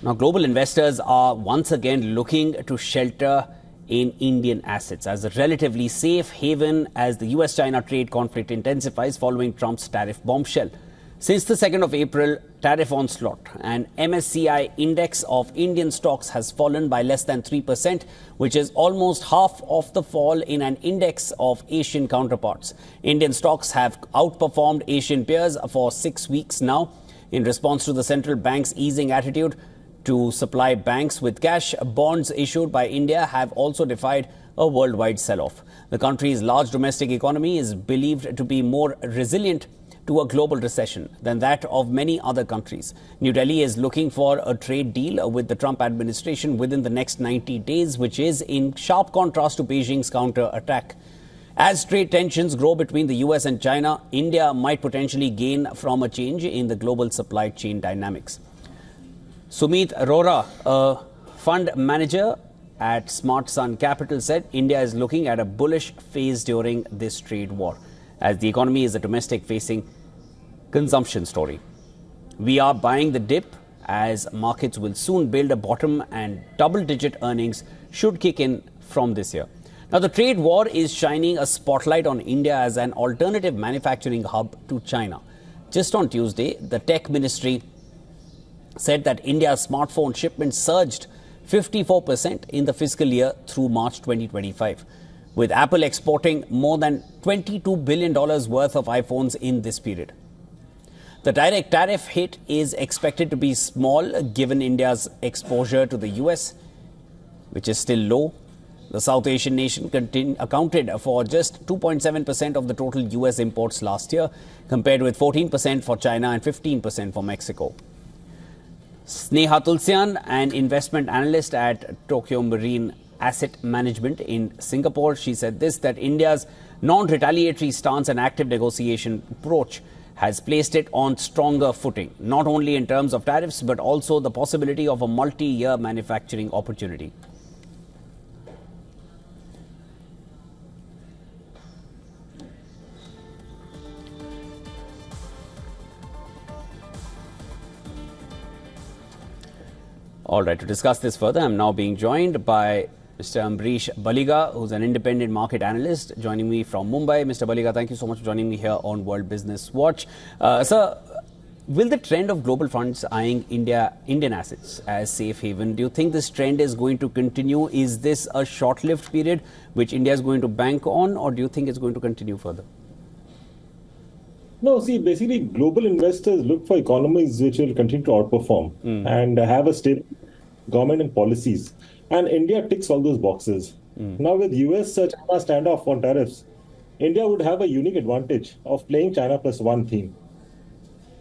Now, global investors are once again looking to shelter in Indian assets as a relatively safe haven as the U.S.-China trade conflict intensifies following Trump's tariff bombshell. Since the 2nd of April tariff onslaught, an MSCI index of Indian stocks has fallen by less than 3%, which is almost half of the fall in an index of Asian counterparts. Indian stocks have outperformed Asian peers for 6 weeks now in response to the central bank's easing attitude to supply banks with cash. Bonds issued by India have also defied a worldwide sell-off. The country's large domestic economy is believed to be more resilient to a global recession than that of many other countries. New Delhi is looking for a trade deal with the Trump administration within the next 90 days, which is in sharp contrast to Beijing's counter-attack. As trade tensions grow between the US and China, India might potentially gain from a change in the global supply chain dynamics. Sumit Arora, a fund manager at Smart Sun Capital, said India is looking at a bullish phase during this trade war, as the economy is a domestic-facing consumption story. We are buying the dip as markets will soon build a bottom and double-digit earnings should kick in from this year. Now, the trade war is shining a spotlight on India as an alternative manufacturing hub to China. Just on Tuesday, the tech ministry said that India's smartphone shipments surged 54% in the fiscal year through March 2025, with Apple exporting more than $22 billion worth of iPhones in this period. The direct tariff hit is expected to be small given India's exposure to the US, which is still low. The South Asian nation accounted for just 2.7% of the total US imports last year, compared with 14% for China and 15% for Mexico. Sneha Tulsian, an investment analyst at Tokyo Marine Asset Management in Singapore, she said this, that India's non-retaliatory stance and active negotiation approach has placed it on stronger footing, not only in terms of tariffs, but also the possibility of a multi-year manufacturing opportunity. All right, to discuss this further, I'm now being joined by Mr. Ambrish Baliga, who's an independent market analyst, joining me from Mumbai. Mr. Baliga, thank you so much for joining me here on World Business Watch. Sir, will the trend of global funds eyeing Indian assets as safe haven, do you think this trend is going to continue? Is this a short-lived period which India is going to bank on, or do you think it's going to continue further? No, see, basically, global investors look for economies which will continue to outperform and have a stable government and policies. And India ticks all those boxes. Now, with US-China standoff on tariffs, India would have a unique advantage of playing China plus one theme.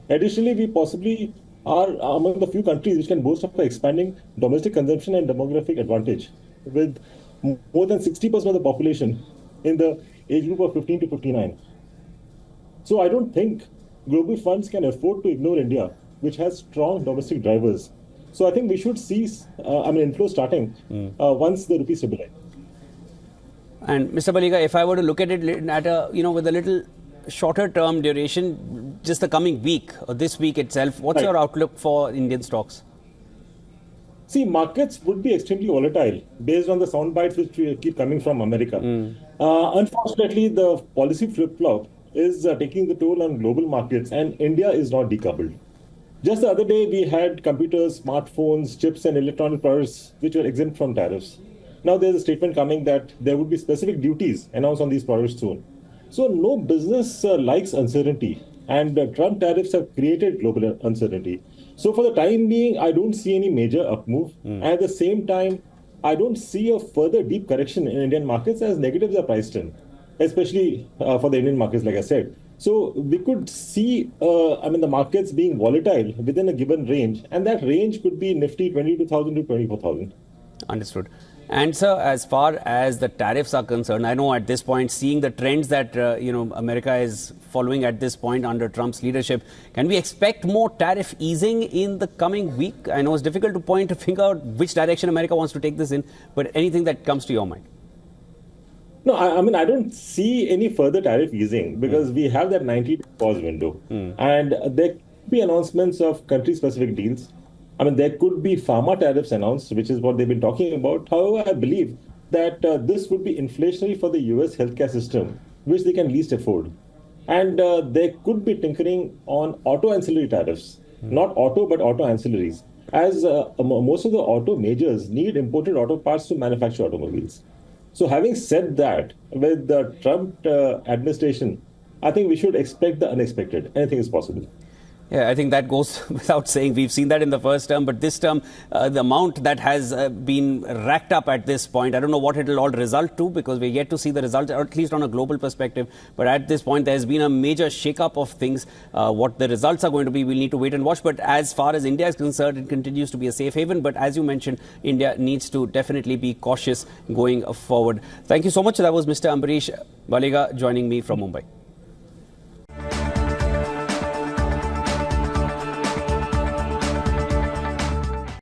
Additionally, we possibly are among the few countries which can boast of expanding domestic consumption and demographic advantage, with more than 60% of the population in the age group of 15 to 59. So I don't think global funds can afford to ignore India, which has strong domestic drivers. So I think we should see inflow starting once the rupee stabilizes. And Mr. Baliga, if I were to look at it at with a little shorter term duration, just the coming week or this week itself, what's your outlook for Indian stocks? See, markets would be extremely volatile based on the sound bites which keep coming from America. Unfortunately, the policy flip-flop is taking the toll on global markets, and India is not decoupled. Just the other day, we had computers, smartphones, chips, and electronic products which were exempt from tariffs. Now there's a statement coming that there would be specific duties announced on these products soon. So no business likes uncertainty, and Trump tariffs have created global uncertainty. So for the time being, I don't see any major up move. At the same time, I don't see a further deep correction in Indian markets as negatives are priced in, especially for the Indian markets, like I said. So we could see, the markets being volatile within a given range, and that range could be Nifty 22,000 to 24,000. Understood. And sir, as far as the tariffs are concerned, I know at this point, seeing the trends that America is following at this point under Trump's leadership, can we expect more tariff easing in the coming week? I know it's difficult to point a finger out which direction America wants to take this in, but anything that comes to your mind? No, I don't see any further tariff easing because we have that 90-day pause window, and there could be announcements of country-specific deals. I mean, there could be pharma tariffs announced, which is what they've been talking about. However, I believe that this would be inflationary for the US healthcare system, which they can least afford. And there could be tinkering on auto ancillary tariffs, not auto, but auto ancillaries, as most of the auto majors need imported auto parts to manufacture automobiles. So, having said that, with the Trump administration, I think we should expect the unexpected. Anything is possible. Yeah, I think that goes without saying. We've seen that in the first term, but this term, the amount that has been racked up at this point, I don't know what it'll all result to, because we're yet to see the results, or at least on a global perspective. But at this point, there's been a major shake-up of things. What the results are going to be, we'll need to wait and watch. But as far as India is concerned, it continues to be a safe haven. But as you mentioned, India needs to definitely be cautious going forward. Thank you so much. That was Mr. Ambarish Balega joining me from Mumbai.